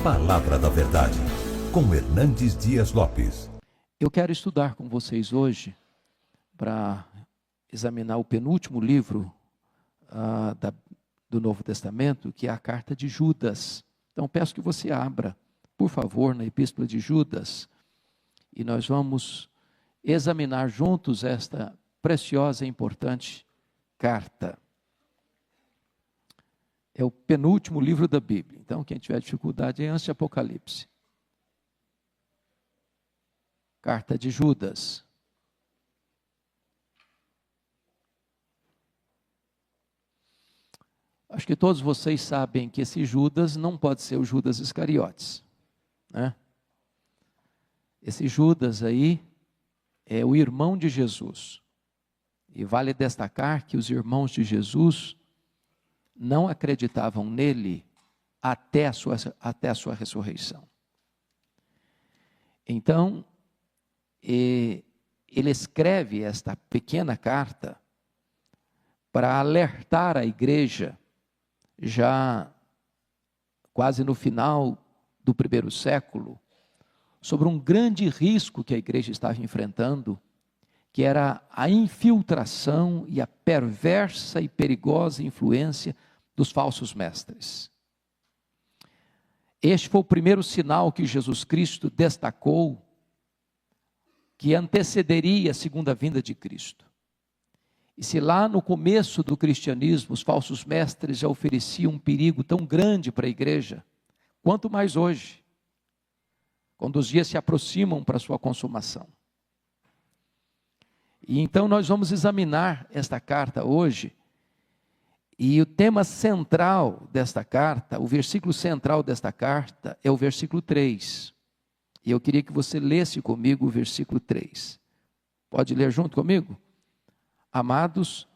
Palavra da Verdade, com Hernandes Dias Lopes. Eu quero estudar com vocês hoje, para examinar o penúltimo livro do Novo Testamento, que é a carta de Judas. Então peço que você abra, por favor, na Epístola de Judas, e nós vamos examinar juntos esta preciosa e importante carta. É o penúltimo livro da Bíblia. Então, quem tiver dificuldade, é antes de Apocalipse. Carta de Judas. Acho que todos vocês sabem que esse Judas não pode ser o Judas Iscariotes, né? Esse Judas aí é o irmão de Jesus. E vale destacar que os irmãos de Jesus não acreditavam nele até a sua ressurreição. Então, ele escreve esta pequena carta para alertar a igreja, já quase no final do primeiro século, sobre um grande risco que a igreja estava enfrentando, que era a infiltração e a perversa e perigosa influência dos falsos mestres. Este foi o primeiro sinal que Jesus Cristo destacou, que antecederia a segunda vinda de Cristo. E se lá no começo do cristianismo os falsos mestres já ofereciam um perigo tão grande para a igreja, quanto mais hoje, quando os dias se aproximam para a sua consumação. E então nós vamos examinar esta carta hoje, e o tema central desta carta, o versículo central desta carta é o versículo 3. E eu queria que você lesse comigo o versículo 3. Pode ler junto comigo? Amados,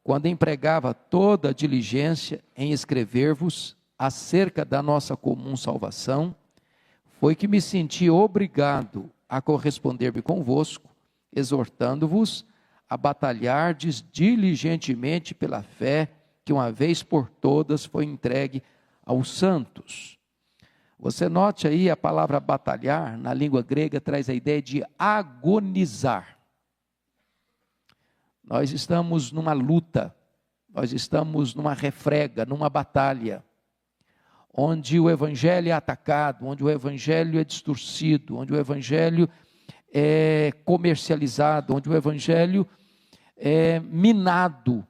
quando empregava toda a diligência em escrever-vos acerca da nossa comum salvação, foi que me senti obrigado a corresponder-me convosco, exortando-vos a batalhardes diligentemente pela fé que uma vez por todas foi entregue aos santos. Você note aí a palavra batalhar, na língua grega, traz a ideia de agonizar. Nós estamos numa luta, nós estamos numa refrega, numa batalha, onde o evangelho é atacado, onde o evangelho é distorcido, onde o evangelho é comercializado, onde o evangelho é minado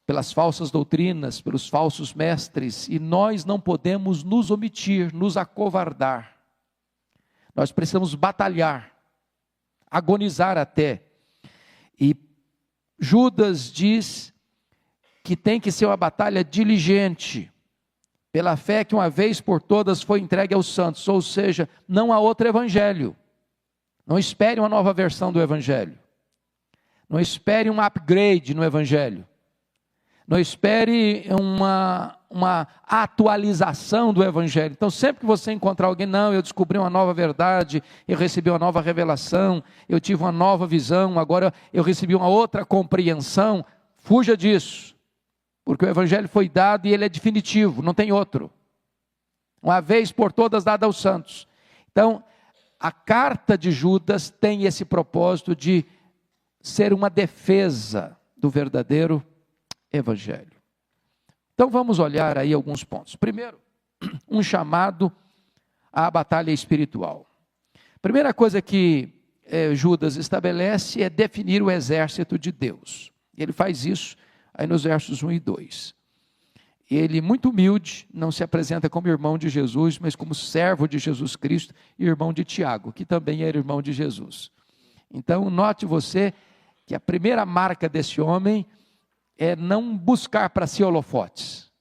pelas falsas doutrinas, pelos falsos mestres, e nós não podemos nos omitir, nos acovardar. Nós precisamos batalhar, agonizar até. E Judas diz que tem que ser uma batalha diligente, pela fé que uma vez por todas foi entregue aos santos, ou seja, não há outro evangelho. Não espere uma nova versão do evangelho. Não espere um upgrade no evangelho. Não espere uma atualização do evangelho. Então, sempre que você encontrar alguém, não, eu descobri uma nova verdade, eu recebi uma nova revelação, eu tive uma nova visão, agora eu recebi uma outra compreensão, fuja disso. Porque o evangelho foi dado e ele é definitivo, não tem outro. Uma vez por todas dada aos santos. Então, a carta de Judas tem esse propósito de ser uma defesa do verdadeiro evangelho. Então vamos olhar aí alguns pontos. Primeiro, um chamado à batalha espiritual. Primeira coisa que Judas estabelece é definir o exército de Deus. Ele faz isso aí nos versos 1 e 2. Ele, muito humilde, não se apresenta como irmão de Jesus, mas como servo de Jesus Cristo e irmão de Tiago, que também era irmão de Jesus. Então, note você que a primeira marca desse homem é não buscar para si holofotes,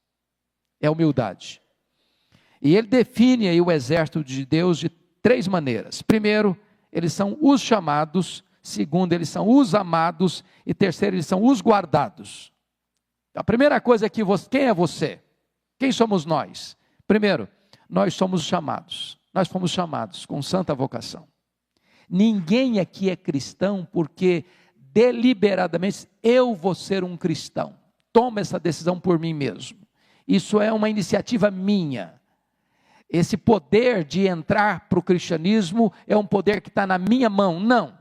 é humildade. E ele define aí o exército de Deus de 3 maneiras. Primeiro, eles são os chamados. Segundo, eles são os amados. E terceiro, eles são os guardados. A primeira coisa é que quem é você? Quem somos nós? Primeiro, nós somos chamados. Nós fomos chamados com santa vocação. Ninguém aqui é cristão porque deliberadamente, eu vou ser um cristão. Toma essa decisão por mim mesmo. Isso é uma iniciativa minha. esse poder de entrar para o cristianismo é um poder que está na minha mão. Não.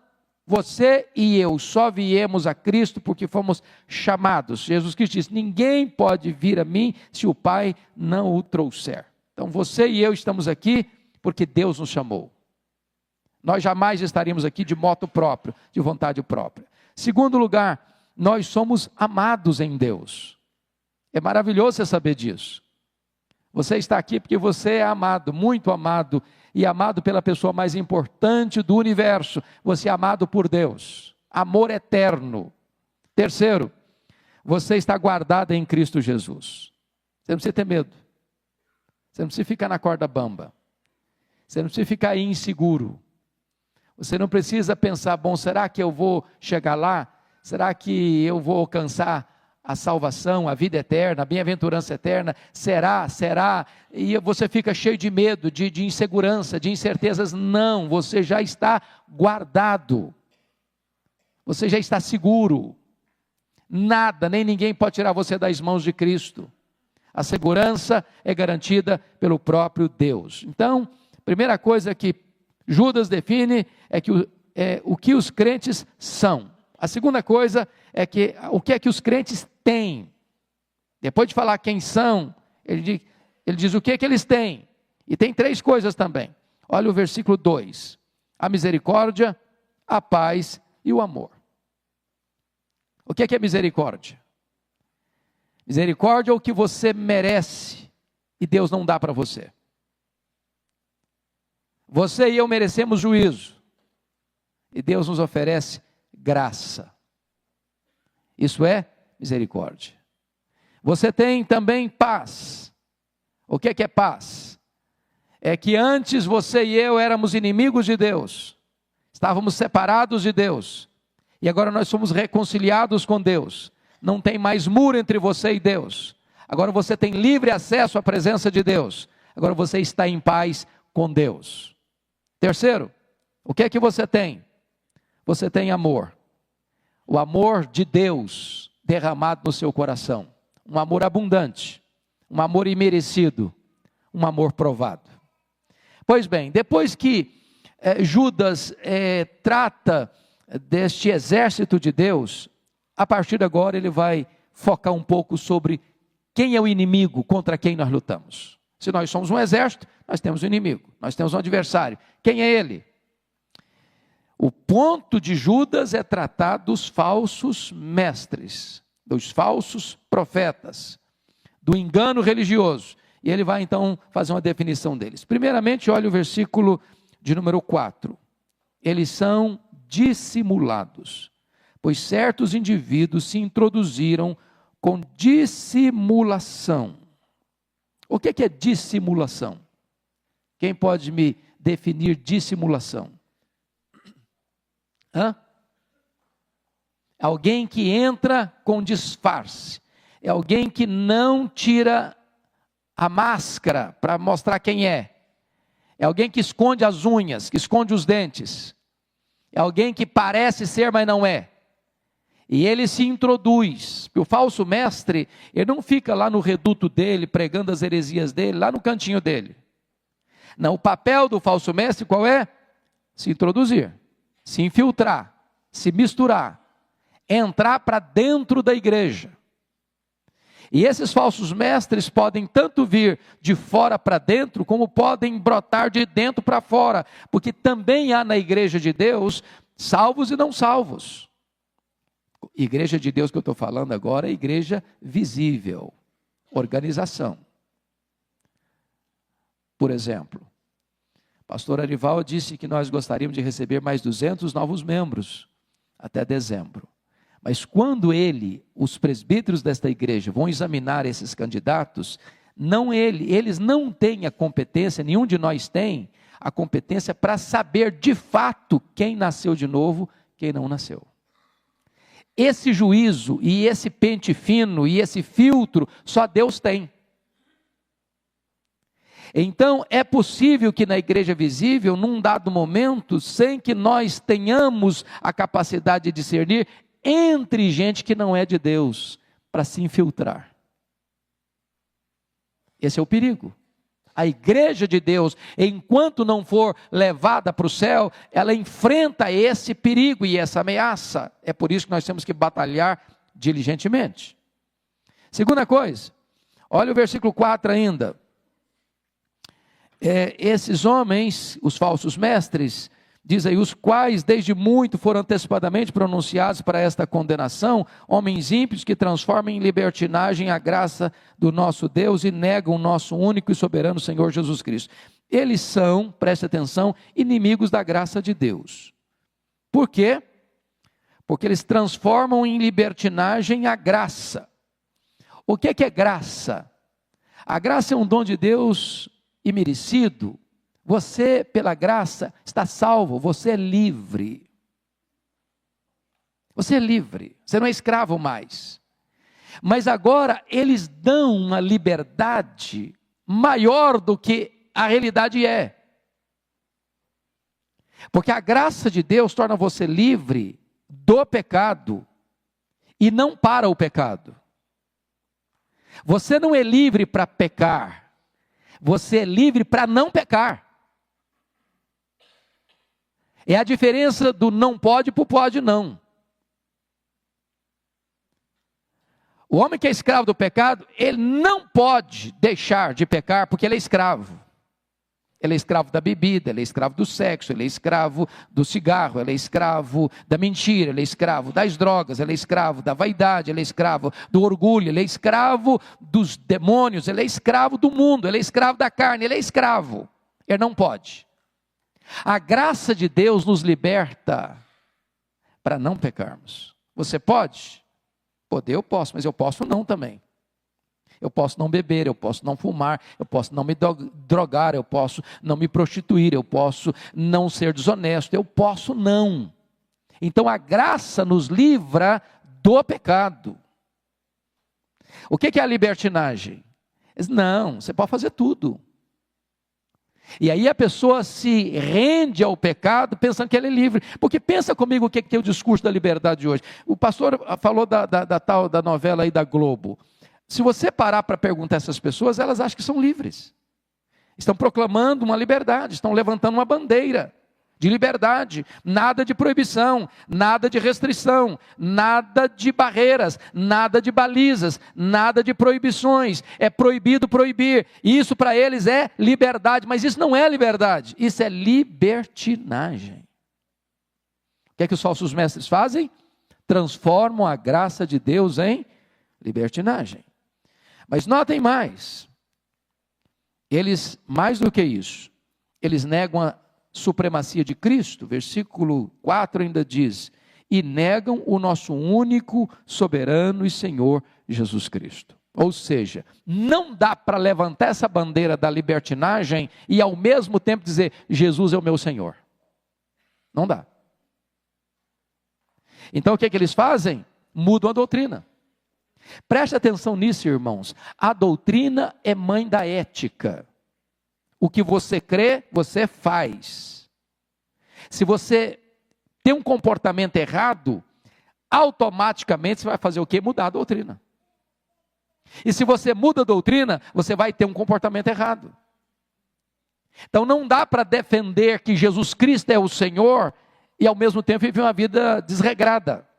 Você e eu só viemos a Cristo porque fomos chamados. Jesus Cristo disse: ninguém pode vir a mim se o Pai não o trouxer. Então você e eu estamos aqui porque Deus nos chamou. Nós jamais estaríamos aqui de moto próprio, de vontade própria. Segundo lugar, nós somos amados em Deus. É maravilhoso você saber disso. Você está aqui porque você é amado, muito amado, e amado pela pessoa mais importante do universo. Você é amado por Deus. Amor eterno. Terceiro, você está guardado em Cristo Jesus. Você não precisa ter medo. Você não precisa ficar na corda bamba. Você não precisa ficar inseguro. Você não precisa pensar: bom, será que eu vou chegar lá? Será que eu vou alcançar a salvação, a vida eterna, a bem-aventurança eterna? Será? E você fica cheio de medo, de insegurança, de incertezas. Não, você já está guardado. Você já está seguro. Nada, nem ninguém pode tirar você das mãos de Cristo. A segurança é garantida pelo próprio Deus. Então, primeira coisa que Judas define é o que os crentes são. A segunda coisa é o que é que os crentes têm. Depois de falar quem são, ele diz o que é que eles têm. E tem três coisas também. Olha o versículo 2. A misericórdia, a paz e o amor. O que é misericórdia? Misericórdia é o que você merece e Deus não dá para você. Você e eu merecemos juízo e Deus nos oferece graça. Isso é misericórdia. Você tem também paz. O que é paz? É que antes você e eu éramos inimigos de Deus, estávamos separados de Deus, e agora nós somos reconciliados com Deus. Não tem mais muro entre você e Deus. Agora você tem livre acesso à presença de Deus. Agora você está em paz com Deus. Terceiro, o que é que você tem? Você tem amor. O amor de Deus derramado no seu coração. Um amor abundante, um amor imerecido, um amor provado. Pois bem, depois que Judas trata deste exército de Deus, a partir de agora ele vai focar um pouco sobre quem é o inimigo contra quem nós lutamos. Se nós somos um exército, nós temos um inimigo, nós temos um adversário. Quem é ele? O ponto de Judas é tratar dos falsos mestres, dos falsos profetas, do engano religioso. E ele vai então fazer uma definição deles. Primeiramente, olha o versículo de número 4. Eles são dissimulados, pois certos indivíduos se introduziram com dissimulação. O que é dissimulação? Quem pode me definir dissimulação? Alguém que entra com disfarce. É alguém que não tira a máscara para mostrar quem é. É alguém que esconde as unhas, que esconde os dentes. É alguém que parece ser, mas não é. E ele se introduz. O falso mestre, ele não fica lá no reduto dele, pregando as heresias dele, lá no cantinho dele. Não, o papel do falso mestre qual é? Se introduzir, se infiltrar, se misturar, entrar para dentro da igreja. E esses falsos mestres podem tanto vir de fora para dentro, como podem brotar de dentro para fora, porque também há na igreja de Deus salvos e não salvos. Igreja de Deus que eu estou falando agora é igreja visível, organização. Por exemplo, o pastor Arival disse que nós gostaríamos de receber mais 200 novos membros até dezembro. Mas quando os presbíteros desta igreja vão examinar esses candidatos, eles não têm a competência, nenhum de nós tem a competência para saber de fato quem nasceu de novo, quem não nasceu. Esse juízo e esse pente fino e esse filtro só Deus tem. Então é possível que na igreja visível, num dado momento, sem que nós tenhamos a capacidade de discernir, entre gente que não é de Deus, para se infiltrar. Esse é o perigo. a igreja de Deus, enquanto não for levada para o céu, ela enfrenta esse perigo e essa ameaça. É por isso que nós temos que batalhar diligentemente. Segunda coisa, olha o versículo 4 ainda. Esses homens, os falsos mestres, diz aí, os quais desde muito foram antecipadamente pronunciados para esta condenação, homens ímpios que transformam em libertinagem a graça do nosso Deus e negam o nosso único e soberano Senhor Jesus Cristo. Eles são, preste atenção, inimigos da graça de Deus. Por quê? Porque eles transformam em libertinagem a graça. O que é graça? A graça é um dom de Deus imerecido. Você, pela graça, está salvo, você é livre. Você é livre, você não é escravo mais. Mas agora eles dão uma liberdade maior do que a realidade é. Porque a graça de Deus torna você livre do pecado e não para o pecado. Você não é livre para pecar, você é livre para não pecar. É a diferença do não pode para o pode não. O homem que é escravo do pecado, ele não pode deixar de pecar porque ele é escravo. Ele é escravo da bebida, ele é escravo do sexo, ele é escravo do cigarro, ele é escravo da mentira, ele é escravo das drogas, ele é escravo da vaidade, ele é escravo do orgulho, ele é escravo dos demônios, ele é escravo do mundo, ele é escravo da carne, ele é escravo. Ele não pode. A graça de Deus nos liberta para não pecarmos. Você pode? Poder eu posso, mas eu posso não também. Eu posso não beber, eu posso não fumar, eu posso não me drogar, eu posso não me prostituir, eu posso não ser desonesto, eu posso não. Então a graça nos livra do pecado. O que é a libertinagem? Não, você pode fazer tudo. E aí a pessoa se rende ao pecado pensando que ele é livre. Porque pensa comigo o que é o discurso da liberdade de hoje. O pastor falou da novela aí da Globo. Se você parar para perguntar a essas pessoas, elas acham que são livres. Estão proclamando uma liberdade, estão levantando uma bandeira de liberdade. Nada de proibição, nada de restrição, nada de barreiras, nada de balizas, nada de proibições. É proibido proibir. Isso para eles é liberdade, mas isso não é liberdade, isso é libertinagem. O que é que os falsos mestres fazem? Transformam a graça de Deus em libertinagem. Mas notem mais, eles, mais do que isso, eles negam a supremacia de Cristo. Versículo 4 ainda diz, e negam o nosso único, soberano e Senhor Jesus Cristo. Ou seja, não dá para levantar essa bandeira da libertinagem e ao mesmo tempo dizer, Jesus é o meu Senhor. Não dá. Então o que eles fazem? Mudam a doutrina. Preste atenção nisso, irmãos. A doutrina é mãe da ética. O que você crê, você faz. Se você tem um comportamento errado, automaticamente você vai fazer o quê? Mudar a doutrina. E se você muda a doutrina, você vai ter um comportamento errado. Então não dá para defender que Jesus Cristo é o Senhor e ao mesmo tempo viver uma vida desregrada.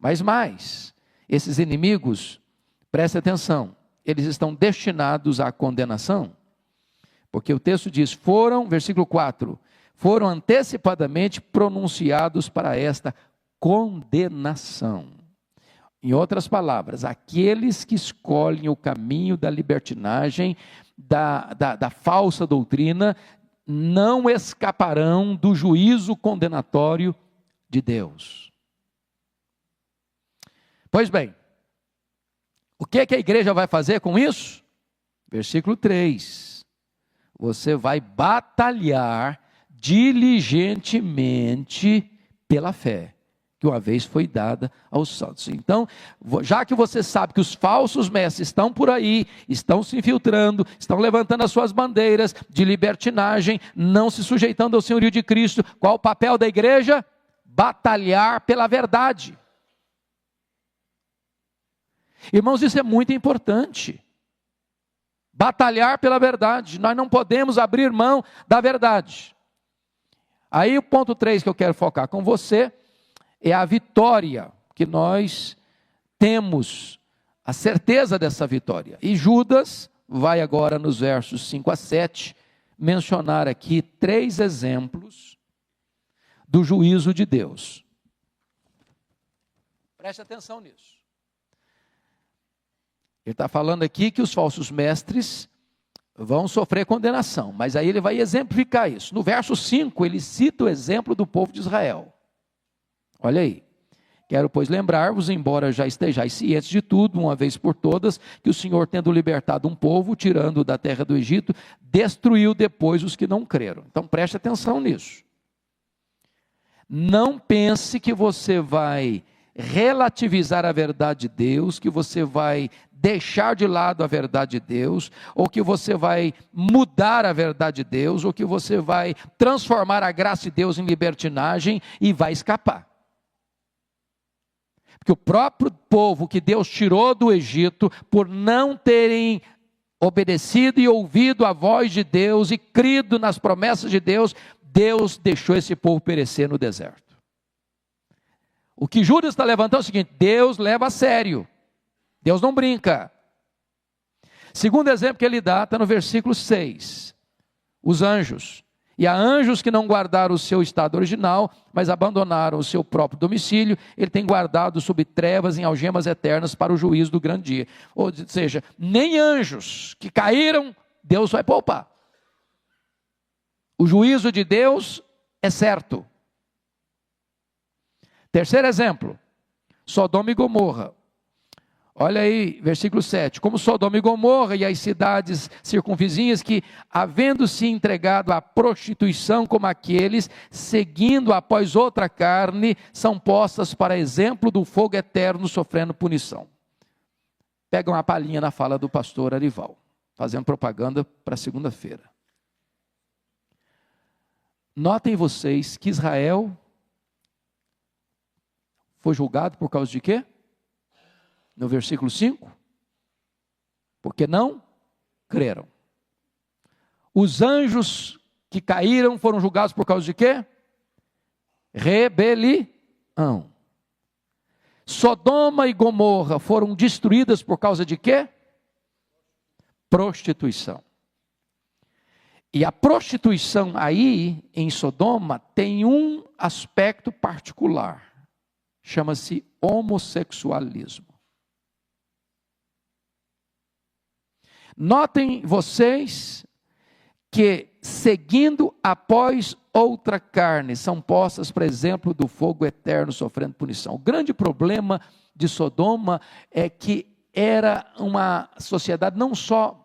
Mas mais, esses inimigos, preste atenção, eles estão destinados à condenação, porque o texto diz, versículo 4, foram antecipadamente pronunciados para esta condenação. Em outras palavras, aqueles que escolhem o caminho da libertinagem, da falsa doutrina, não escaparão do juízo condenatório de Deus. Pois bem, o que a igreja vai fazer com isso? Versículo 3, você vai batalhar diligentemente pela fé, que uma vez foi dada aos santos. Então, já que você sabe que os falsos mestres estão por aí, estão se infiltrando, estão levantando as suas bandeiras de libertinagem, não se sujeitando ao senhorio de Cristo, qual o papel da igreja? Batalhar pela verdade. Irmãos, isso é muito importante. batalhar pela verdade. Nós não podemos abrir mão da verdade. Aí o ponto 3 que eu quero focar com você é a vitória que nós temos, a certeza dessa vitória. E Judas vai agora nos versos 5 a 7 mencionar aqui 3 exemplos do juízo de Deus. Preste atenção nisso. Ele está falando aqui que os falsos mestres vão sofrer condenação, mas aí ele vai exemplificar isso. No verso 5, ele cita o exemplo do povo de Israel. Olha aí. Quero, pois, lembrar-vos, embora já estejais cientes de tudo, uma vez por todas, que o Senhor, tendo libertado um povo, tirando-o da terra do Egito, destruiu depois os que não creram. Então, preste atenção nisso. Não pense que você vai relativizar a verdade de Deus, que você vai deixar de lado a verdade de Deus, ou que você vai mudar a verdade de Deus, ou que você vai transformar a graça de Deus em libertinagem e vai escapar. Porque o próprio povo que Deus tirou do Egito, por não terem obedecido e ouvido a voz de Deus e crido nas promessas de Deus, Deus deixou esse povo perecer no deserto. O que Judas está levantando é o seguinte: Deus leva a sério, Deus não brinca. Segundo exemplo que ele dá, está no versículo 6, os anjos. E há anjos que não guardaram o seu estado original, mas abandonaram o seu próprio domicílio. Ele tem guardado sob trevas em algemas eternas para o juízo do grande dia. Ou seja, nem anjos que caíram, Deus vai poupar. O juízo de Deus é certo. Terceiro exemplo, Sodoma e Gomorra. Olha aí, versículo 7. Como Sodoma e Gomorra e as cidades circunvizinhas que, havendo se entregado à prostituição como aqueles, seguindo após outra carne, são postas para exemplo do fogo eterno sofrendo punição. Pega uma palhinha na fala do pastor Arival, fazendo propaganda para segunda-feira. Notem vocês que Israel foi julgado por causa de quê? No versículo 5, porque não creram. Os anjos que caíram foram julgados por causa de quê? Rebelião. Sodoma e Gomorra foram destruídas por causa de quê? Prostituição. E a prostituição aí, em Sodoma, tem um aspecto particular. Chama-se homossexualismo. Notem vocês que, seguindo após outra carne, são postas, por exemplo, do fogo eterno sofrendo punição. O grande problema de Sodoma é que era uma sociedade não só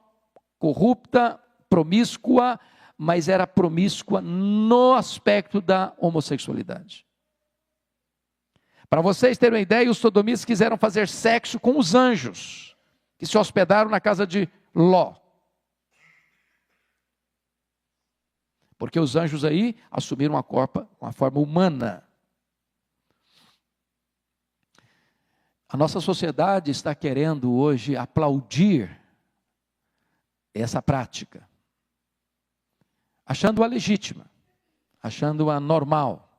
corrupta, promíscua, mas era promíscua no aspecto da homossexualidade. Para vocês terem uma ideia, os sodomitas quiseram fazer sexo com os anjos, que se hospedaram na casa de Ló. Porque os anjos aí assumiram uma forma humana. A nossa sociedade está querendo hoje aplaudir essa prática, achando-a legítima, achando-a normal,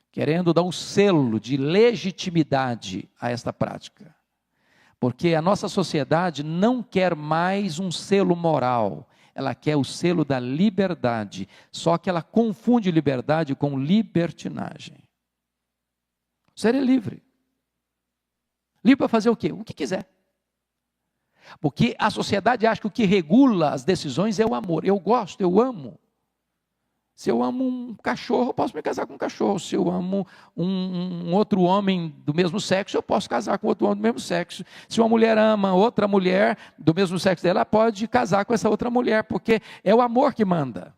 querendo dar um selo de legitimidade a esta prática. Porque a nossa sociedade não quer mais um selo moral, ela quer o selo da liberdade, só que ela confunde liberdade com libertinagem. Ser é livre. Livre para fazer o quê? O que quiser. Porque a sociedade acha que o que regula as decisões é o amor. Eu gosto, eu amo. Se eu amo um cachorro, eu posso me casar com um cachorro. Se eu amo um outro homem do mesmo sexo, eu posso casar com outro homem do mesmo sexo. Se uma mulher ama outra mulher do mesmo sexo dela, ela pode casar com essa outra mulher, porque é o amor que manda.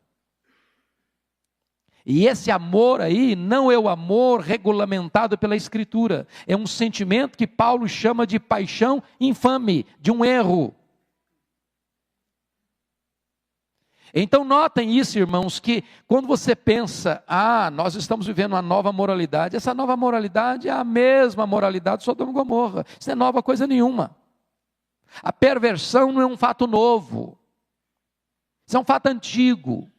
E esse amor aí não é o amor regulamentado pela Escritura. É um sentimento que Paulo chama de paixão infame, de um erro. Então notem isso, irmãos, que quando você pensa, nós estamos vivendo uma nova moralidade, essa nova moralidade é a mesma moralidade de Sodoma e Gomorra, isso não é nova coisa nenhuma. A perversão não é um fato novo. Isso é um fato antigo,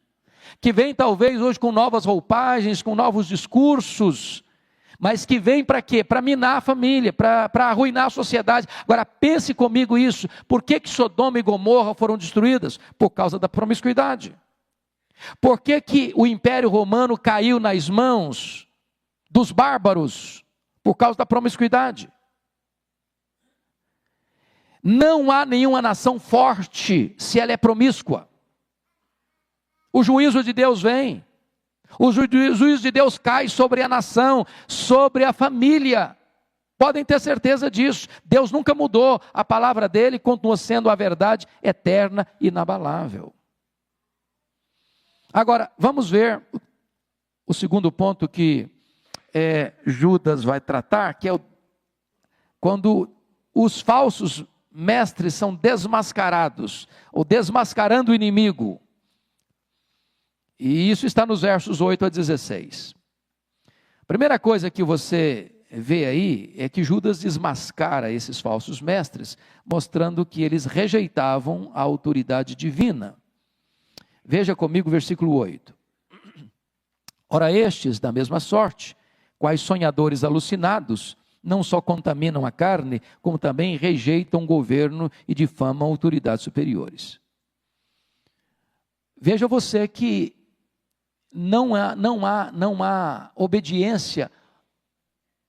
que vem talvez hoje com novas roupagens, com novos discursos, mas que vem para quê? Para minar a família, para arruinar a sociedade. Agora pense comigo isso, por que Sodoma e Gomorra foram destruídas? Por causa da promiscuidade. Por que o Império Romano caiu nas mãos dos bárbaros? Por causa da promiscuidade. Não há nenhuma nação forte se ela é promíscua. O juízo de Deus vem. O juízo de Deus cai sobre a nação, sobre a família. Podem ter certeza disso. Deus nunca mudou. A palavra dele continua sendo a verdade eterna e inabalável. Agora, vamos ver o segundo ponto que Judas vai tratar, que é quando os falsos mestres são desmascarados, ou desmascarando o inimigo. E isso está nos versos 8 a 16. A primeira coisa que você vê aí é que Judas desmascara esses falsos mestres, mostrando que eles rejeitavam a autoridade divina. Veja comigo o versículo 8. Ora, estes, da mesma sorte, quais sonhadores alucinados, não só contaminam a carne, como também rejeitam o governo e difamam autoridades superiores. Veja você que não há obediência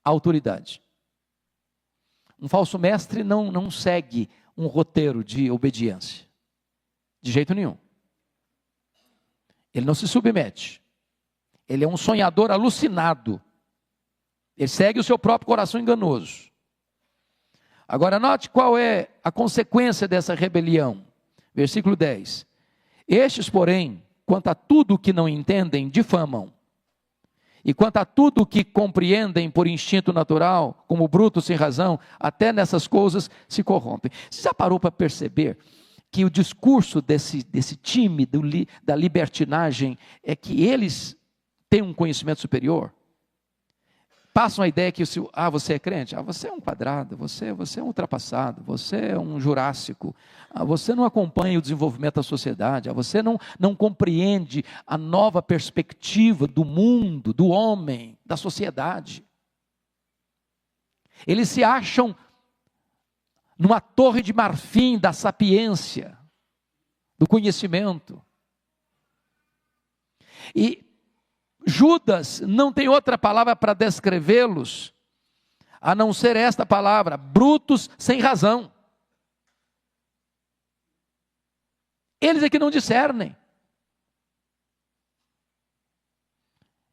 à autoridade. Um falso mestre não segue um roteiro de obediência, de jeito nenhum. Ele não se submete. Ele é um sonhador alucinado. Ele segue o seu próprio coração enganoso. Agora note qual é a consequência dessa rebelião. Versículo 10. Estes, porém, quanto a tudo o que não entendem, difamam. E quanto a tudo o que compreendem por instinto natural, como brutos sem razão, até nessas coisas se corrompem. Você já parou para perceber que o discurso desse time da libertinagem é que eles têm um conhecimento superior? Passam a ideia que você é crente, você é um quadrado, você é um ultrapassado, você é um jurássico, você não acompanha o desenvolvimento da sociedade, você não compreende a nova perspectiva do mundo, do homem, da sociedade. Eles se acham numa torre de marfim da sapiência, do conhecimento. E Judas não tem outra palavra para descrevê-los, a não ser esta palavra: brutos sem razão. Eles é que não discernem.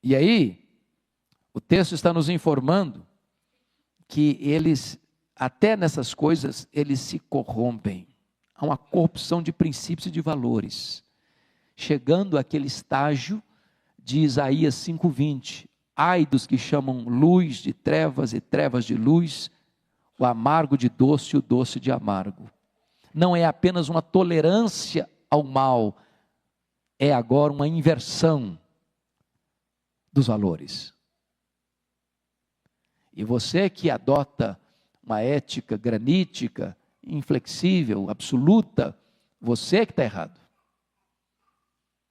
E aí, o texto está nos informando que eles, até nessas coisas, eles se corrompem. Há uma corrupção de princípios e de valores, chegando àquele estágio de Isaías 5:20, ai dos que chamam luz de trevas e trevas de luz, o amargo de doce e o doce de amargo. Não é apenas uma tolerância ao mal, é agora uma inversão dos valores. E você que adota uma ética granítica, inflexível, absoluta, você que está errado.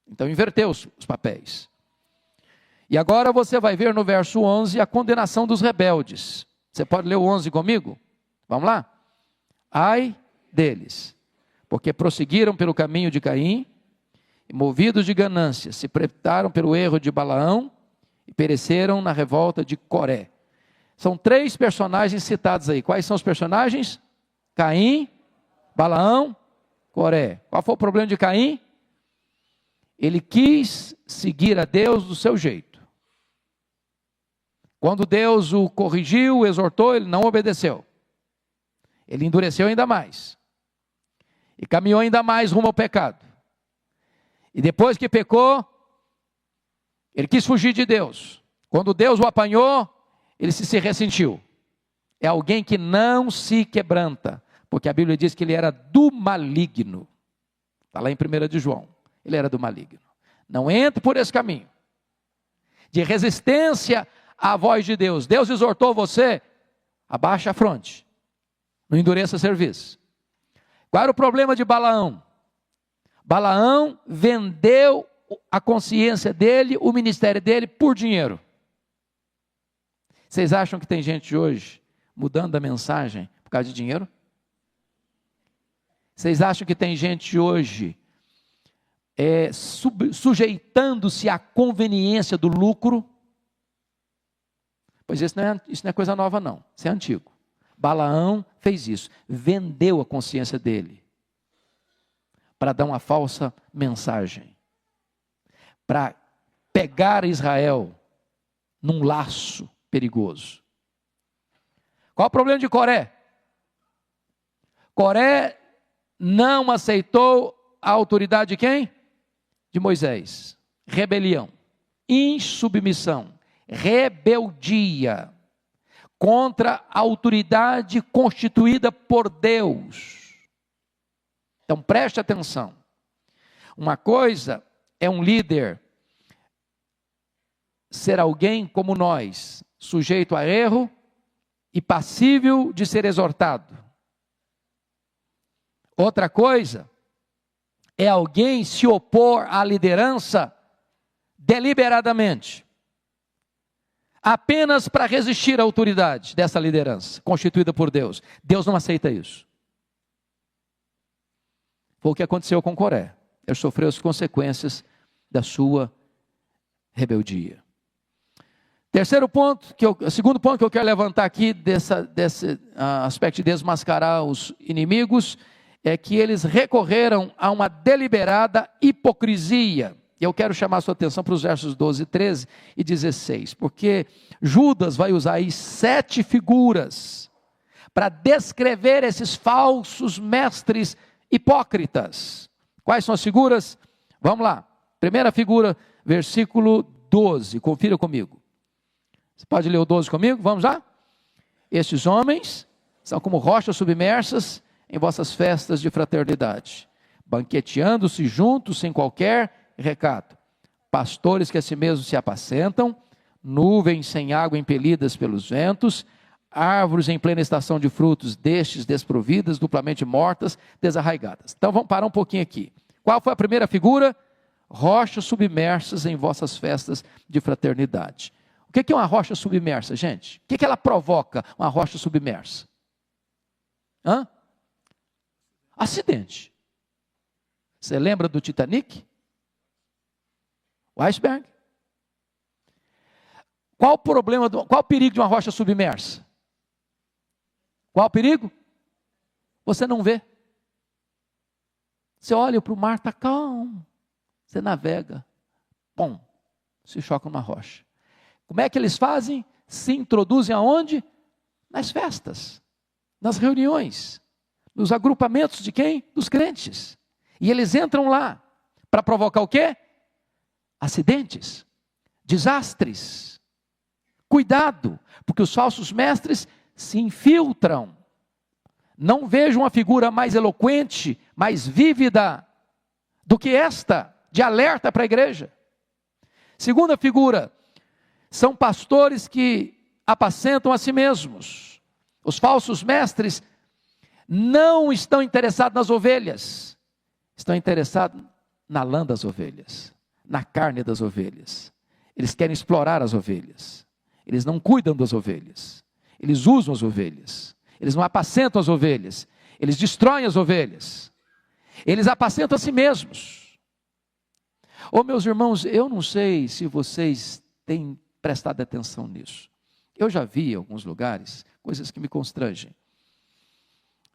Então inverteu os papéis. E agora você vai ver no verso 11 a condenação dos rebeldes. Você pode ler o 11 comigo? Vamos lá? Ai deles, porque prosseguiram pelo caminho de Caim, e movidos de ganância, se prepararam pelo erro de Balaão, e pereceram na revolta de Coré. São 3 personagens citados aí. Quais são os personagens? Caim, Balaão, Coré. Qual foi o problema de Caim? Ele quis seguir a Deus do seu jeito. Quando Deus o corrigiu, o exortou, ele não obedeceu. Ele endureceu ainda mais. E caminhou ainda mais rumo ao pecado. E depois que pecou, ele quis fugir de Deus. Quando Deus o apanhou, ele se ressentiu. É alguém que não se quebranta, porque a Bíblia diz que ele era do maligno. Está lá em 1 de João. Ele era do maligno. Não entre por esse caminho de resistência à voz de Deus. Deus exortou você, abaixa a fronte, não endureça serviço. Qual era o problema de Balaão? Balaão vendeu a consciência dele, o ministério dele, por dinheiro. Vocês acham que tem gente hoje mudando a mensagem por causa de dinheiro? Vocês acham que tem gente hoje sujeitando-se à conveniência do lucro? Pois isso não é coisa nova não, isso é antigo. Balaão fez isso, vendeu a consciência dele para dar uma falsa mensagem, para pegar Israel num laço perigoso. Qual o problema de Coré? Coré não aceitou a autoridade de quem? De Moisés. Rebelião, insubmissão, rebeldia contra a autoridade constituída por Deus. Então preste atenção. Uma coisa é um líder ser alguém como nós, sujeito a erro e passível de ser exortado. Outra coisa é alguém se opor à liderança deliberadamente, apenas para resistir à autoridade dessa liderança, constituída por Deus. Deus não aceita isso. Foi o que aconteceu com Coré. Ele sofreu as consequências da sua rebeldia. Segundo ponto que eu quero levantar aqui, desse aspecto de desmascarar os inimigos, é que eles recorreram a uma deliberada hipocrisia. Eu quero chamar a sua atenção para os versos 12, 13 e 16, porque Judas vai usar aí 7 figuras para descrever esses falsos mestres hipócritas. Quais são as figuras? Vamos lá. Primeira figura, versículo 12, confira comigo. Você pode ler o 12 comigo? Vamos lá? Estes homens são como rochas submersas em vossas festas de fraternidade, banqueteando-se juntos sem qualquer recato, pastores que a si mesmos se apacentam, nuvens sem água impelidas pelos ventos, árvores em plena estação de frutos, destes desprovidas, duplamente mortas, desarraigadas. Então vamos parar um pouquinho aqui. Qual foi a primeira figura? Rochas submersas em vossas festas de fraternidade. O que é uma rocha submersa, gente? O que ela provoca, uma rocha submersa? Acidente. Você lembra do Titanic? O iceberg? Qual o perigo de uma rocha submersa? Qual o perigo? Você não vê. Você olha para o mar, está calmo. Você navega. Pum, se choca numa rocha. Como é que eles fazem? Se introduzem aonde? Nas festas, nas reuniões, nos agrupamentos de quem? Dos crentes. E eles entram lá para provocar o quê? Acidentes, desastres. Cuidado, porque os falsos mestres se infiltram. Não vejo uma figura mais eloquente, mais vívida do que esta, de alerta para a igreja. Segunda figura, são pastores que apacentam a si mesmos. Os falsos mestres não estão interessados nas ovelhas, estão interessados na lã das ovelhas, na carne das ovelhas. Eles querem explorar as ovelhas, eles não cuidam das ovelhas, eles usam as ovelhas, eles não apacentam as ovelhas, eles destroem as ovelhas, eles apacentam a si mesmos. Meus irmãos, eu não sei se vocês têm prestado atenção nisso. Eu já vi em alguns lugares coisas que me constrangem.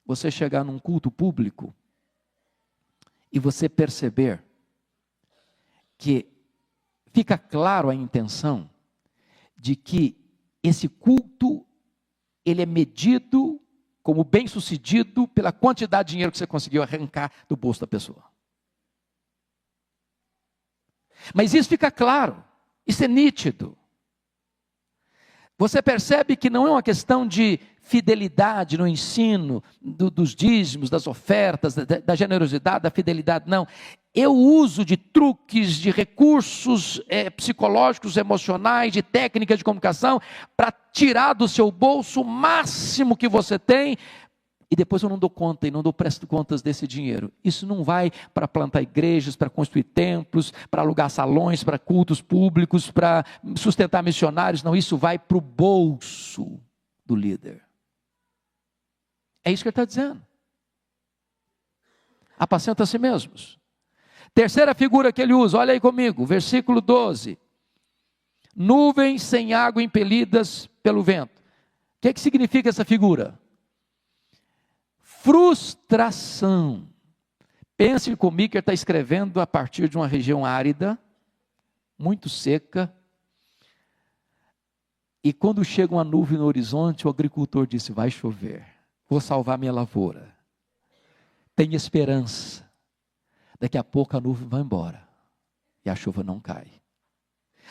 Você chegar num culto público e você perceber que fica claro a intenção de que esse culto ele é medido como bem-sucedido pela quantidade de dinheiro que você conseguiu arrancar do bolso da pessoa. Mas isso fica claro, isso é nítido. Você percebe que não é uma questão de fidelidade no ensino, dos dízimos, das ofertas, da generosidade, da fidelidade, não. Eu uso de truques, de recursos psicológicos, emocionais, de técnicas de comunicação, para tirar do seu bolso o máximo que você tem, e depois eu não dou conta e não dou presto contas desse dinheiro. Isso não vai para plantar igrejas, para construir templos, para alugar salões, para cultos públicos, para sustentar missionários. Não, isso vai para o bolso do líder. É isso que ele está dizendo. Apacenta a si mesmos. Terceira figura que ele usa, olha aí comigo, versículo 12. Nuvens sem água impelidas pelo vento. O que significa essa figura? Frustração. Pense comigo que ele está escrevendo a partir de uma região árida, muito seca. E quando chega uma nuvem no horizonte, o agricultor disse, vai chover, vou salvar minha lavoura. Tem esperança. Daqui a pouco a nuvem vai embora e a chuva não cai.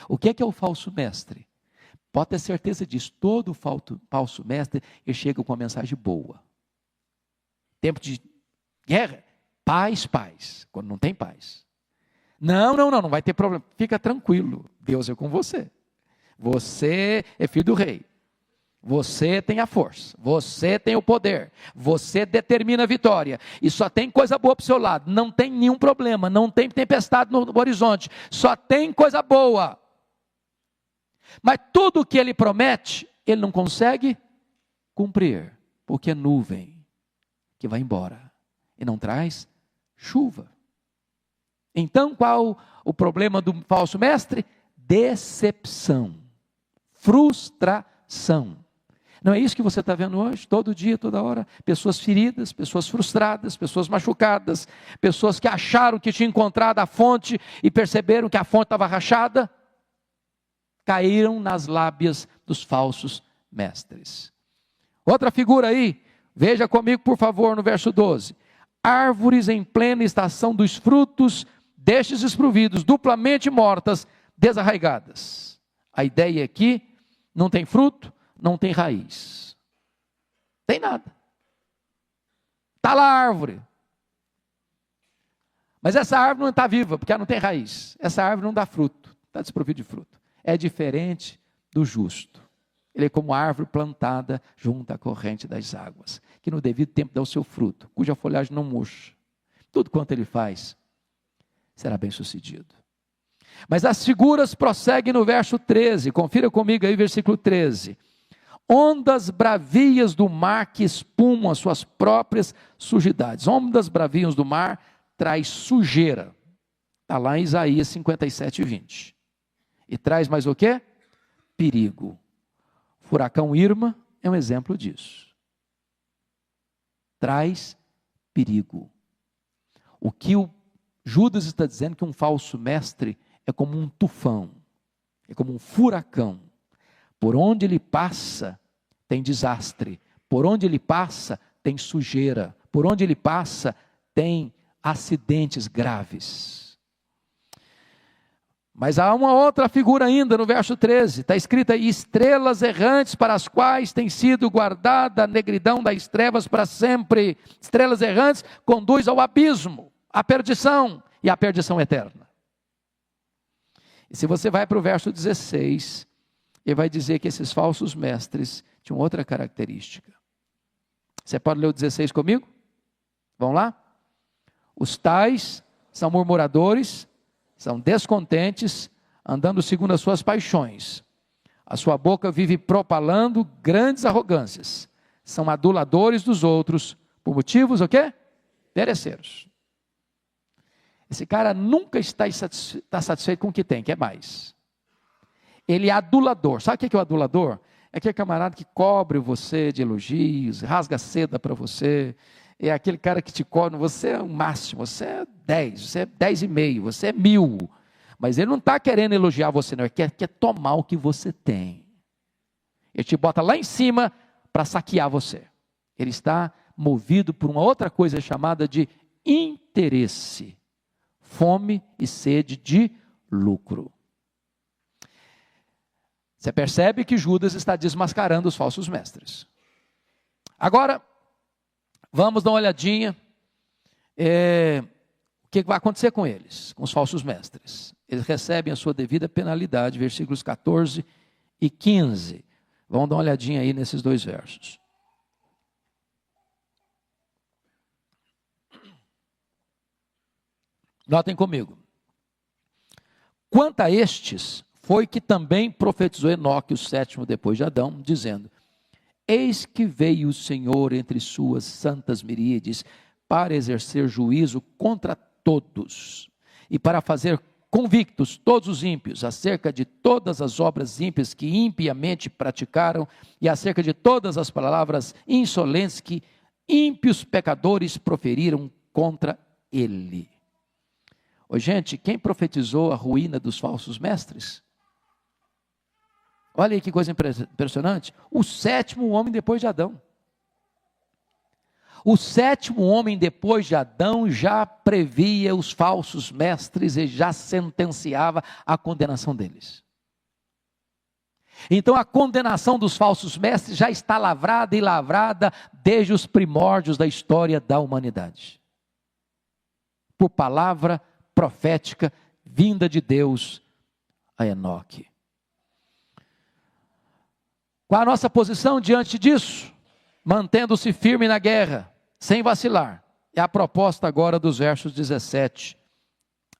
O que é o falso mestre? Pode ter certeza disso, todo falso mestre, ele chega com uma mensagem boa. Tempo de guerra, paz, paz, quando não tem paz. Não vai ter problema, fica tranquilo, Deus é com você. Você é filho do rei, você tem a força, você tem o poder, você determina a vitória, e só tem coisa boa para o seu lado, não tem nenhum problema, não tem tempestade no horizonte, só tem coisa boa. Mas tudo o que ele promete, ele não consegue cumprir, porque é nuvem que vai embora e não traz chuva. Então, qual o problema do falso mestre? Decepção, frustração. Não é isso que você está vendo hoje? Todo dia, toda hora, pessoas feridas, pessoas frustradas, pessoas machucadas, pessoas que acharam que tinham encontrado a fonte e perceberam que a fonte estava rachada, caíram nas lábias dos falsos mestres. Outra figura aí, veja comigo por favor no verso 12. Árvores em plena estação dos frutos, destes desprovidos, duplamente mortas, desarraigadas. A ideia aqui, não tem fruto, não tem raiz. Tem nada. Está lá a árvore. Mas essa árvore não está viva, porque ela não tem raiz. Essa árvore não dá fruto, está desprovida de fruto. É diferente do justo. Ele é como árvore plantada junto à corrente das águas, que no devido tempo dá o seu fruto, cuja folhagem não murcha. Tudo quanto ele faz, será bem sucedido. Mas as figuras prosseguem no verso 13, confira comigo aí, versículo 13. Ondas bravias do mar que espumam as suas próprias sujidades. Ondas bravias do mar traz sujeira. Está lá em Isaías 57, 20. E traz mais o quê? Perigo. Furacão Irma é um exemplo disso. Traz perigo. O que o Judas está dizendo que um falso mestre é como um tufão, é como um furacão. Por onde ele passa, tem desastre. Por onde ele passa, tem sujeira. Por onde ele passa, tem acidentes graves. Mas há uma outra figura ainda no verso 13, está escrito aí, estrelas errantes para as quais tem sido guardada a negridão das trevas para sempre. Estrelas errantes conduz ao abismo, à perdição e à perdição eterna. E se você vai para o verso 16, ele vai dizer que esses falsos mestres tinham outra característica. Você pode ler o 16 comigo? Vamos lá? Os tais são murmuradores, são descontentes, andando segundo as suas paixões. A sua boca vive propalando grandes arrogâncias. São aduladores dos outros, por motivos o quê? Interesseiros. Esse cara nunca está satisfeito com o que tem, quer mais. Ele é adulador. Sabe o que é o adulador? É aquele camarada que cobre você de elogios, rasga seda para você. É aquele cara que te cobre, você é o máximo, você é 10, você é 10,5, você é 1000. Mas ele não está querendo elogiar você, não, ele quer tomar o que você tem. Ele te bota lá em cima para saquear você. Ele está movido por uma outra coisa chamada de interesse. Fome e sede de lucro. Você percebe que Judas está desmascarando os falsos mestres. Agora, vamos dar uma olhadinha, o que vai acontecer com eles, com os falsos mestres. Eles recebem a sua devida penalidade, versículos 14 e 15. Vamos dar uma olhadinha aí nesses dois versos. Notem comigo. Quanto a estes, foi que também profetizou Enoque, o sétimo depois de Adão, dizendo: eis que veio o Senhor entre suas santas miríades para exercer juízo contra todos e para fazer convictos todos os ímpios acerca de todas as obras ímpias que impiamente praticaram e acerca de todas as palavras insolentes que ímpios pecadores proferiram contra ele. Ô, gente, quem profetizou a ruína dos falsos mestres? Olha aí que coisa impressionante. O sétimo homem depois de Adão. O sétimo homem depois de Adão já previa os falsos mestres e já sentenciava a condenação deles. Então a condenação dos falsos mestres já está lavrada e lavrada desde os primórdios da história da humanidade. Por palavra profética vinda de Deus a Enoque. Qual a nossa posição diante disso? Mantendo-se firme na guerra, sem vacilar. É a proposta agora dos versos 17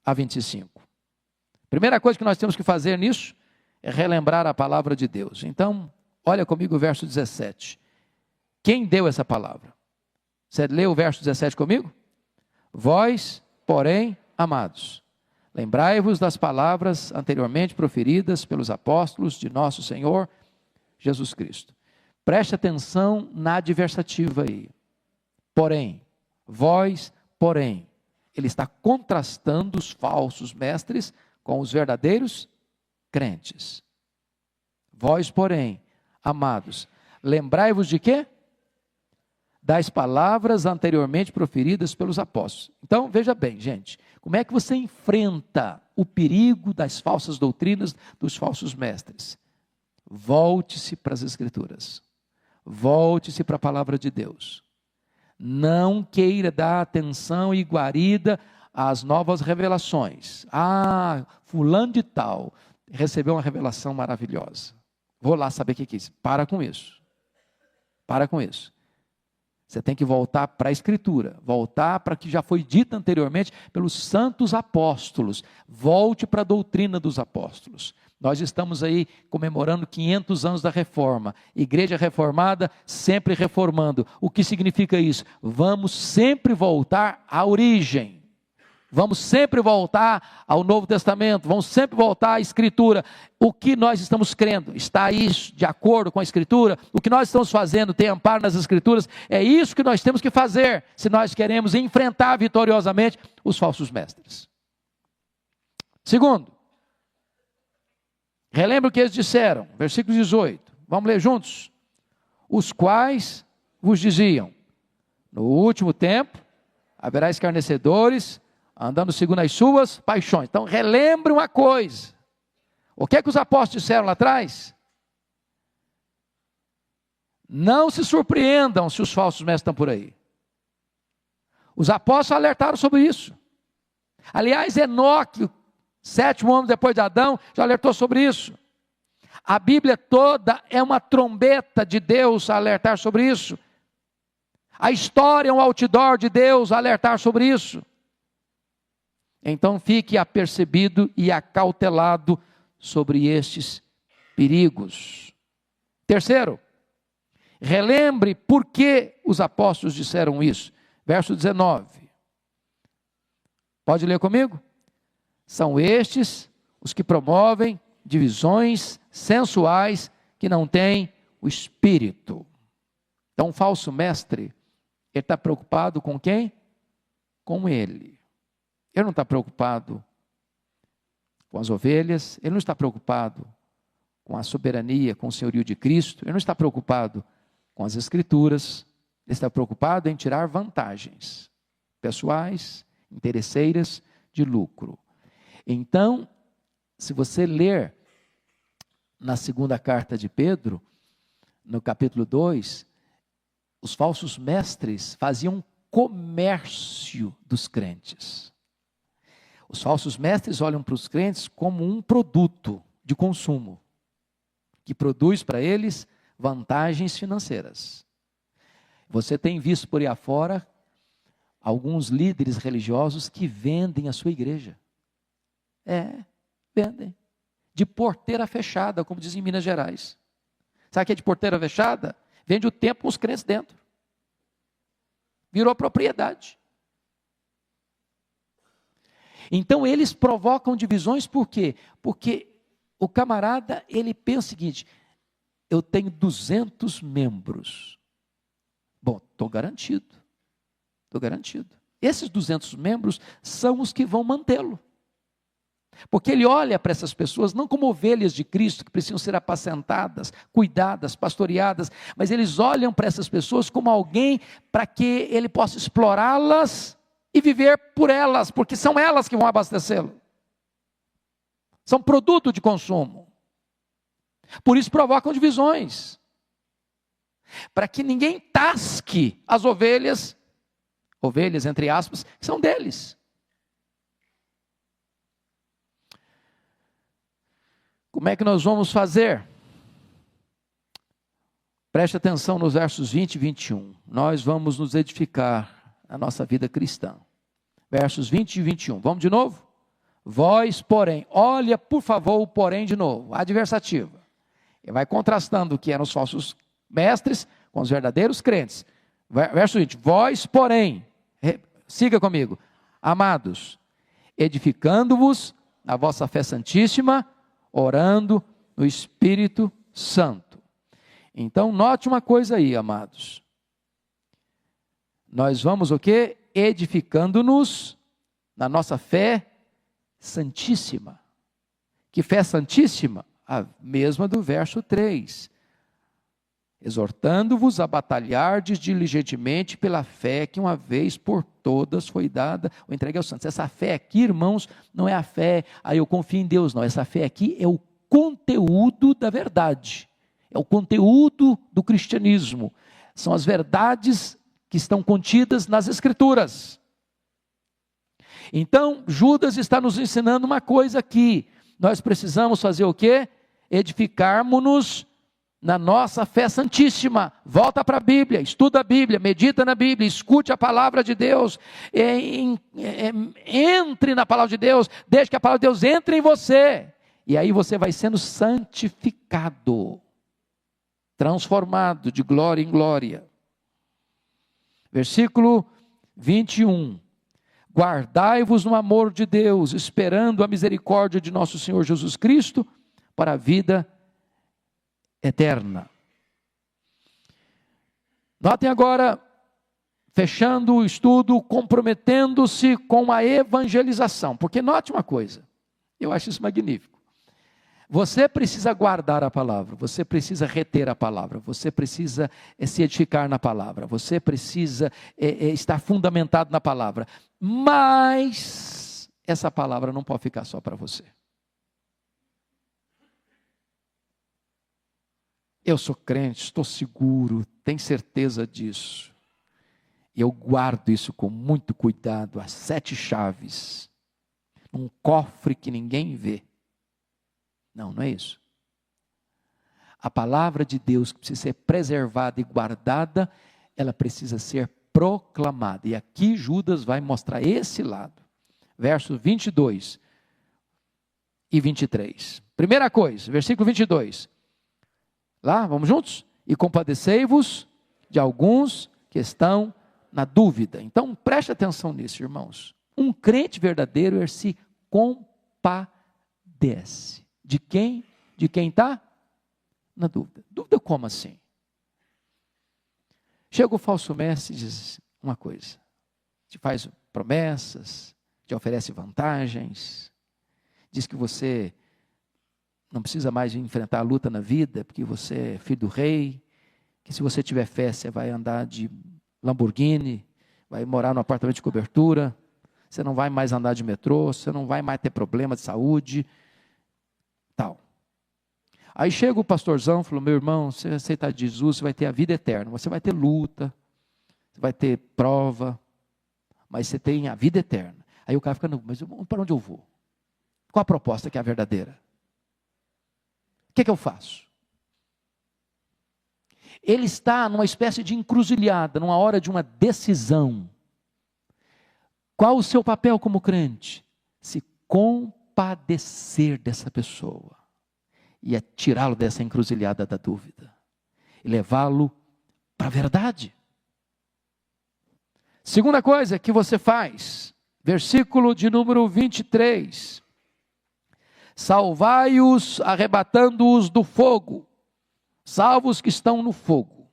a 25. Primeira coisa que nós temos que fazer nisso é relembrar a palavra de Deus. Então, olha comigo o verso 17. Quem deu essa palavra? Você leu o verso 17 comigo? Vós, porém, amados, lembrai-vos das palavras anteriormente proferidas pelos apóstolos de nosso Senhor Jesus Cristo. Preste atenção na adversativa aí. Porém, vós, porém, ele está contrastando os falsos mestres com os verdadeiros crentes. Vós, porém, amados, lembrai-vos de quê? Das palavras anteriormente proferidas pelos apóstolos. Então, veja bem, gente, como é que você enfrenta o perigo das falsas doutrinas dos falsos mestres? Volte-se para as Escrituras. Volte-se para a palavra de Deus. Não queira dar atenção e guarida às novas revelações. Ah, fulano de tal recebeu uma revelação maravilhosa. Vou lá saber o que é isso. Para com isso. Para com isso. Você tem que voltar para a Escritura. Voltar para o que já foi dito anteriormente pelos santos apóstolos. Volte para a doutrina dos apóstolos. Nós estamos aí comemorando 500 anos da reforma. Igreja reformada, sempre reformando. O que significa isso? Vamos sempre voltar à origem. Vamos sempre voltar ao Novo Testamento. Vamos sempre voltar à Escritura. O que nós estamos crendo está isso de acordo com a Escritura? O que nós estamos fazendo tem amparo nas Escrituras? É isso que nós temos que fazer se nós queremos enfrentar vitoriosamente os falsos mestres. Segundo, relembra o que eles disseram, versículo 18, vamos ler juntos? Os quais vos diziam: no último tempo haverá escarnecedores, andando segundo as suas paixões. Então relembre uma coisa, o que é que os apóstolos disseram lá atrás? Não se surpreendam se os falsos mestres estão por aí. Os apóstolos alertaram sobre isso. Aliás, Enoque, sétimo homem depois de Adão, já alertou sobre isso. A Bíblia toda é uma trombeta de Deus a alertar sobre isso. A história é um outdoor de Deus a alertar sobre isso. Então fique apercebido e acautelado sobre estes perigos. Terceiro, relembre por que os apóstolos disseram isso. Verso 19. Pode ler comigo? São estes os que promovem divisões sensuais que não têm o Espírito. Então, um falso mestre, ele está preocupado com quem? Com ele. Ele não está preocupado com as ovelhas, ele não está preocupado com a soberania, com o senhorio de Cristo, ele não está preocupado com as Escrituras, ele está preocupado em tirar vantagens pessoais, interesseiras, de lucro. Então, se você ler na segunda carta de Pedro, no capítulo 2, os falsos mestres faziam comércio dos crentes. Os falsos mestres olham para os crentes como um produto de consumo, que produz para eles vantagens financeiras. Você tem visto por aí afora alguns líderes religiosos que vendem a sua igreja. Vendem. De porteira fechada, como dizem em Minas Gerais. Sabe o que é de porteira fechada? Vende o templo com os crentes dentro. Virou propriedade. Então eles provocam divisões por quê? Porque o camarada, ele pensa o seguinte: eu tenho 200 membros. Bom, estou garantido. Esses 200 membros são os que vão mantê-lo. Porque ele olha para essas pessoas não como ovelhas de Cristo que precisam ser apacentadas, cuidadas, pastoreadas, mas eles olham para essas pessoas como alguém para que ele possa explorá-las e viver por elas, porque são elas que vão abastecê-lo. São produto de consumo. Por isso provocam divisões. Para que ninguém tasque as ovelhas entre aspas, que são deles. Como é que nós vamos fazer? Preste atenção nos versos 20 e 21. Nós vamos nos edificar a nossa vida cristã. Versos 20 e 21. Vamos de novo? Vós, porém, olha por favor o porém de novo, adversativa. Ele vai contrastando o que eram os falsos mestres com os verdadeiros crentes. Verso 20. Vós, porém, siga comigo. Amados, edificando-vos na vossa fé santíssima, orando no Espírito Santo. Então, note uma coisa aí, amados. Nós vamos o quê? Edificando-nos na nossa fé santíssima. Que fé santíssima? A mesma do verso 3. Exortando-vos a batalhardes diligentemente pela fé que uma vez por todas foi dada ou entregue aos santos. Essa fé aqui, irmãos, não é a fé, eu confio em Deus, não. Essa fé aqui é o conteúdo da verdade. É o conteúdo do cristianismo. São as verdades que estão contidas nas Escrituras. Então, Judas está nos ensinando uma coisa aqui. Nós precisamos fazer o quê? Edificarmos-nos na nossa fé santíssima. Volta para a Bíblia, estuda a Bíblia, medita na Bíblia, escute a palavra de Deus, entre na palavra de Deus, deixe que a palavra de Deus entre em você, e aí você vai sendo santificado, transformado de glória em glória. Versículo 21. Guardai-vos no amor de Deus, esperando a misericórdia de nosso Senhor Jesus Cristo, para a vida eterna. Notem agora, fechando o estudo, comprometendo-se com a evangelização, porque note uma coisa, eu acho isso magnífico. Você precisa guardar a palavra, você precisa reter a palavra, você precisa se edificar na palavra, você precisa estar fundamentado na palavra, mas essa palavra não pode ficar só para você. Eu sou crente, estou seguro, tenho certeza disso. E eu guardo isso com muito cuidado, as 7 chaves, num cofre que ninguém vê. Não, não é isso. A palavra de Deus que precisa ser preservada e guardada, ela precisa ser proclamada. E aqui Judas vai mostrar esse lado. Versos 22 e 23. Primeira coisa, versículo 22. Lá, vamos juntos? E compadecei-vos de alguns que estão na dúvida. Então, preste atenção nisso, irmãos. Um crente verdadeiro, ele se compadece. De quem? De quem está na dúvida. Dúvida como assim? Chega o falso mestre e diz uma coisa. Te faz promessas, te oferece vantagens, diz que você não precisa mais enfrentar a luta na vida, porque você é filho do rei, que se você tiver fé, você vai andar de Lamborghini, vai morar no apartamento de cobertura, você não vai mais andar de metrô, você não vai mais ter problema de saúde, tal. Aí chega o pastorzão e falou, meu irmão, se você aceitar Jesus, você vai ter a vida eterna, você vai ter luta, você vai ter prova, mas você tem a vida eterna. Aí o cara fica, não, mas para onde eu vou? Qual a proposta que é a verdadeira? O que eu faço? Ele está numa espécie de encruzilhada, numa hora de uma decisão. Qual o seu papel como crente? Se compadecer dessa pessoa e é tirá-lo dessa encruzilhada da dúvida e levá-lo para a verdade. Segunda coisa que você faz, versículo de número 23. Salvai-os, arrebatando-os do fogo. Salva os que estão no fogo.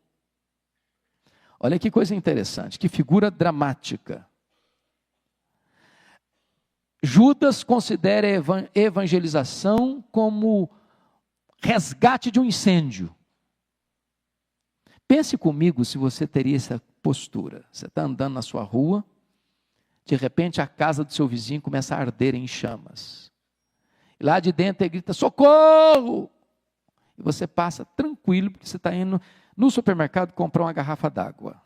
Olha que coisa interessante, que figura dramática. Judas considera a evangelização como resgate de um incêndio. Pense comigo se você teria essa postura. Você está andando na sua rua, de repente a casa do seu vizinho começa a arder em chamas. E lá de dentro ele grita, socorro! E você passa tranquilo, porque você está indo no supermercado comprar uma garrafa d'água.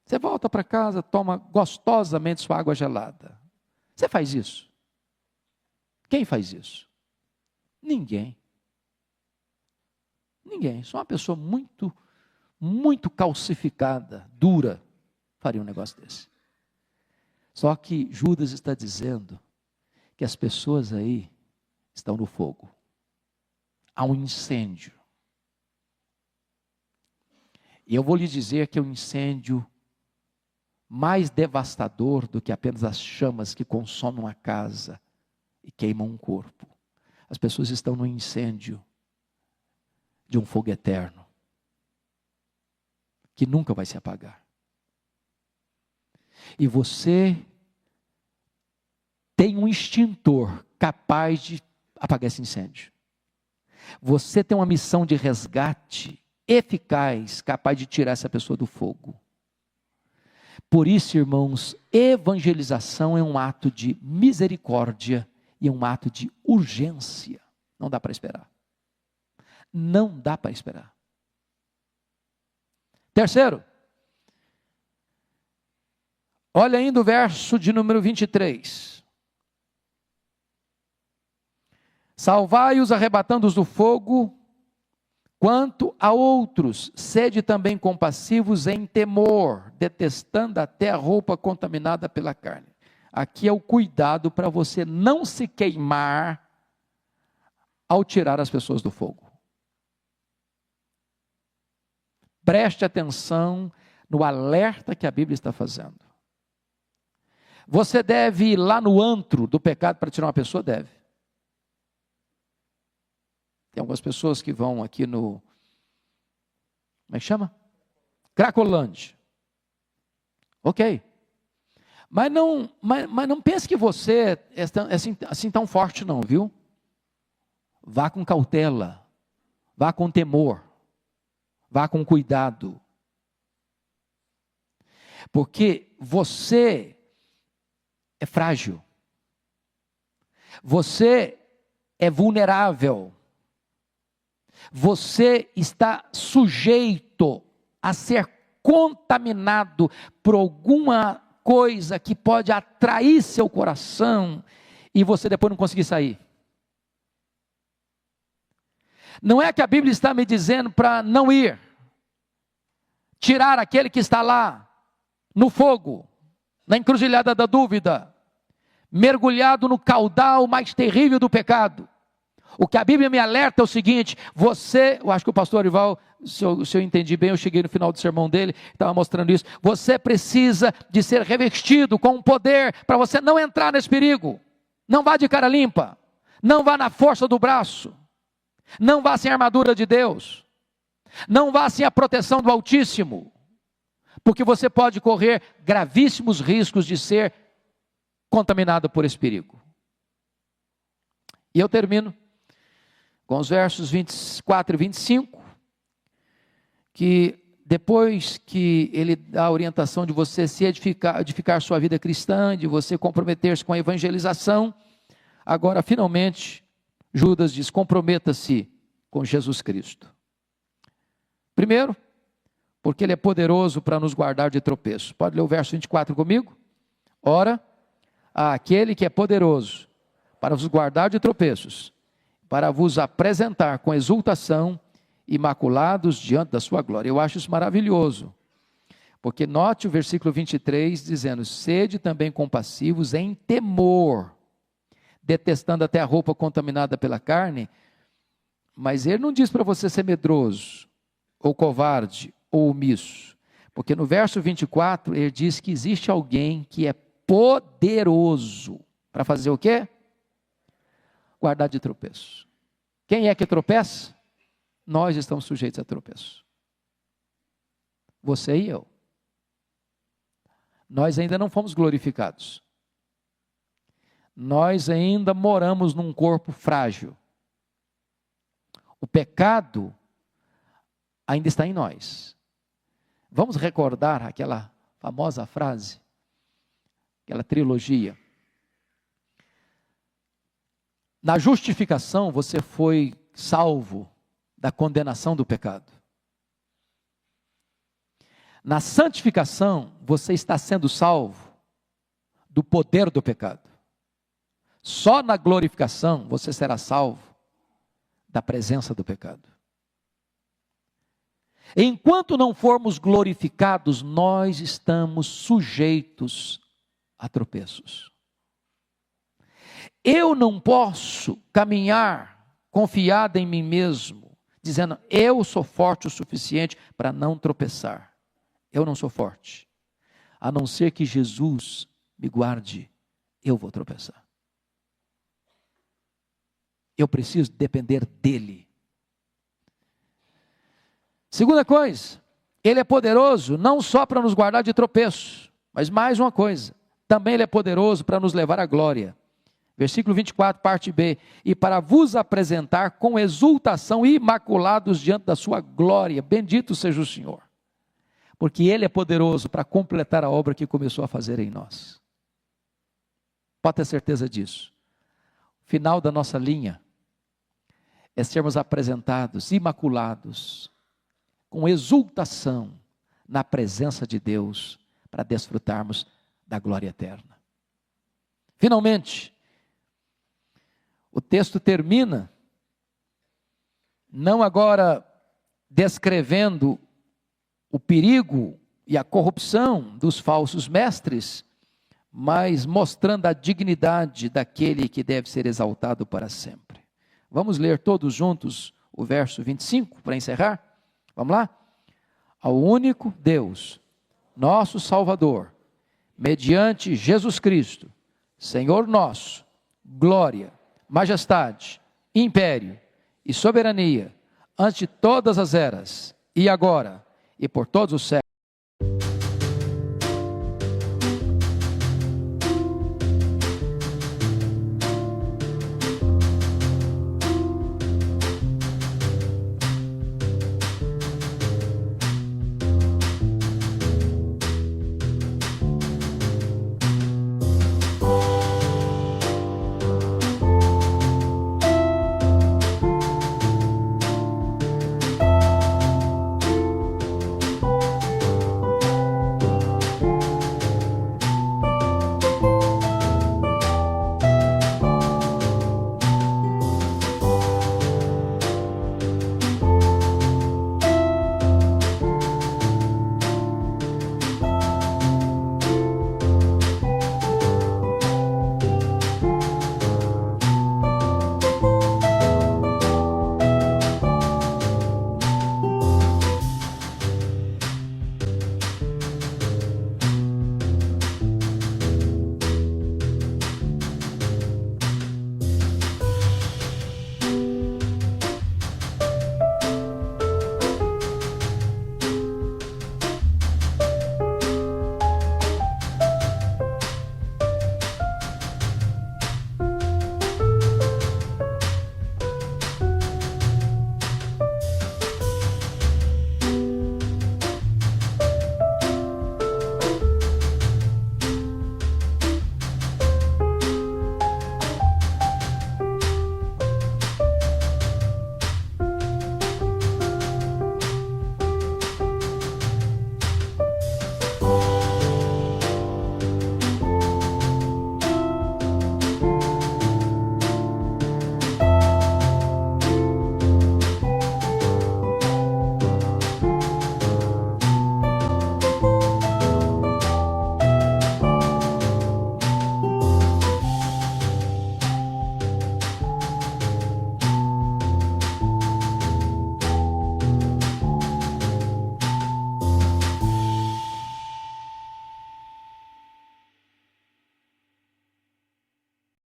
Você volta para casa, toma gostosamente sua água gelada. Você faz isso? Quem faz isso? Ninguém. Ninguém. Só uma pessoa muito calcificada, dura, faria um negócio desse. Só que Judas está dizendo que as pessoas aí estão no fogo. Há um incêndio. E eu vou lhe dizer que é um incêndio mais devastador do que apenas as chamas que consomem uma casa e queimam um corpo. As pessoas estão no incêndio de um fogo eterno, que nunca vai se apagar. E você tem um extintor capaz de apagar esse incêndio. Você tem uma missão de resgate eficaz, capaz de tirar essa pessoa do fogo. Por isso, irmãos, evangelização é um ato de misericórdia e é um ato de urgência. Não dá para esperar. Não dá para esperar. Terceiro, olha ainda o verso de número 23. Salvai-os arrebatando-os do fogo, quanto a outros, sede também compassivos em temor, detestando até a roupa contaminada pela carne. Aqui é o cuidado para você não se queimar ao tirar as pessoas do fogo. Preste atenção no alerta que a Bíblia está fazendo. Você deve ir lá no antro do pecado para tirar uma pessoa? Deve. Tem algumas pessoas que vão aqui no, como é que chama? Cracolândia. Ok. Mas não pense que você é assim tão forte não, viu? Vá com cautela. Vá com temor. Vá com cuidado. Porque você é frágil. Você é vulnerável. Você está sujeito a ser contaminado por alguma coisa que pode atrair seu coração e você depois não conseguir sair. Não é que a Bíblia está me dizendo para não ir, tirar aquele que está lá, no fogo, na encruzilhada da dúvida, mergulhado no caudal mais terrível do pecado. O que a Bíblia me alerta é o seguinte, eu acho que o pastor Arival, se eu entendi bem, eu cheguei no final do sermão dele, estava mostrando isso, você precisa de ser revestido com um poder, para você não entrar nesse perigo. Não vá de cara limpa, não vá na força do braço, não vá sem a armadura de Deus, não vá sem a proteção do Altíssimo, porque você pode correr gravíssimos riscos de ser contaminado por esse perigo. E eu termino com os versos 24 e 25, que depois que ele dá a orientação de você se edificar sua vida cristã, de você comprometer-se com a evangelização, agora finalmente Judas diz, comprometa-se com Jesus Cristo. Primeiro, porque Ele é poderoso para nos guardar de tropeço. Pode ler o verso 24 comigo? Ora, aquele que é poderoso para vos guardar de tropeços, para vos apresentar com exultação, imaculados diante da sua glória. Eu acho isso maravilhoso, Porque note o versículo 23 dizendo: sede também compassivos em temor, detestando até a roupa contaminada pela carne. Mas ele não diz para você ser medroso, ou covarde, ou omisso. Porque no verso 24 ele diz que existe alguém que é poderoso para fazer o quê? Guardar de tropeço. Quem é que tropeça? Nós estamos sujeitos a tropeço. Você e eu. Nós ainda não fomos glorificados. Nós ainda moramos num corpo frágil. O pecado ainda está em nós. Vamos recordar aquela famosa frase, aquela trilogia. Na justificação, você foi salvo da condenação do pecado. Na santificação, você está sendo salvo do poder do pecado. Só na glorificação, você será salvo da presença do pecado. Enquanto não formos glorificados, nós estamos sujeitos a tropeços. Eu não posso caminhar confiado em mim mesmo, dizendo, eu sou forte o suficiente para não tropeçar. Eu não sou forte. A não ser que Jesus me guarde, eu vou tropeçar. Eu preciso depender dele. Segunda coisa, ele é poderoso não só para nos guardar de tropeço, mas mais uma coisa, também ele é poderoso para nos levar à glória. Versículo 24, parte B, e para vos apresentar com exultação imaculados diante da sua glória, bendito seja o Senhor, porque ele é poderoso para completar a obra que começou a fazer em nós. Pode ter certeza disso. O final da nossa linha é sermos apresentados imaculados, com exultação na presença de Deus, para desfrutarmos da glória eterna. Finalmente, o texto termina, não agora descrevendo o perigo e a corrupção dos falsos mestres, mas mostrando a dignidade daquele que deve ser exaltado para sempre. Vamos ler todos juntos o verso 25 para encerrar? Vamos lá? Ao único Deus, nosso Salvador, mediante Jesus Cristo, Senhor nosso, glória, majestade, império e soberania, ante todas as eras, e agora, e por todos os séculos.